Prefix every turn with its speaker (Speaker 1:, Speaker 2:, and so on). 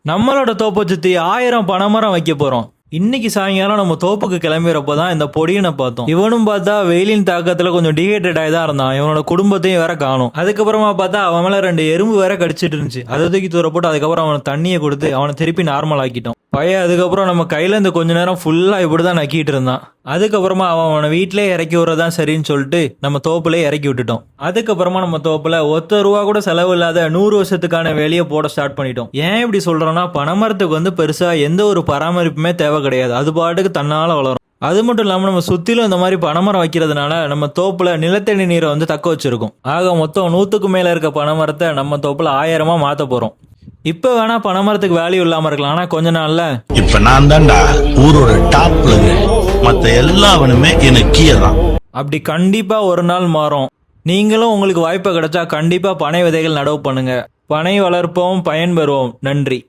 Speaker 1: நம்மளோட தோப்பை சுத்தி 1000 பனைமரம் வைக்க போறோம். இன்னைக்கு சாயங்காலம் நம்ம தோப்புக்கு கிளம்பிறப்பதான் இந்த பொடியனை பார்த்தோம். இவனும் பார்த்தா வெயிலின் தாக்கத்துல கொஞ்சம் டீஹைட்ரேட் ஆகி தான் இருந்தான். இவனோட குடும்பத்தையும் வேற காணும். அதுக்கப்புறமா பார்த்தா அவன் மேல 2 எறும்பு வேற கடிச்சிட்டு இருந்துச்சு. அதை தூக்கி தூர போட்டு அதுக்கப்புறம் அவனை தண்ணியை கொடுத்து அவனை திருப்பி நார்மல் ஆக்கிட்டோம். பையன் அதுக்கப்புறம் நம்ம கையில இருந்து கொஞ்ச நேரம் ஃபுல்லா இப்படிதான் நக்கிட்டு இருந்தான். அதுக்கப்புறமா அவனை வீட்டிலே இறக்கி விடுறதான் சரின்னு சொல்லிட்டு நம்ம தோப்புல இறக்கி விட்டுட்டோம். அதுக்கப்புறமா நம்ம தோப்புல ₹1 கூட செலவு இல்லாத 100 வருஷத்துக்கான வேலையை போட ஸ்டார்ட் பண்ணிட்டோம். ஏன் இப்படி சொல்றோம்னா, பனைமரத்துக்கு பெருசா எந்த ஒரு பராமரிப்புமே தேவை கிடையாது. அது பாட்டுக்கு தன்னால வளரும். அது மட்டும் இல்லாம நம்ம சுத்திலும் இந்த மாதிரி பனைமரம் வைக்கிறதுனால நம்ம தோப்புல நிலத்தடி நீரை தக்க வச்சிருக்கோம். ஆக மொத்தம் 100க்கு மேல இருக்க பனைமரத்தை நம்ம தோப்புல 1000 மாத்த போறோம். இப்ப வேணா பனைமரத்துக்கு வேல்யூ இல்லாம இருக்கலாம், ஆனா கொஞ்ச நாள்ல
Speaker 2: இப்ப நான் தான்டா ஊரோட டாப்ல மத்த எல்லாவனுமே எனக்கு கீழதான்.
Speaker 1: அப்படி கண்டிப்பா ஒரு நாள் மாறும். நீங்களும் உங்களுக்கு வாய்ப்பு கிடைச்சா கண்டிப்பா பனை விதைகள் நடவு பண்ணுங்க. பனை வளர்ப்போம், பயன்பெறுவோம். நன்றி.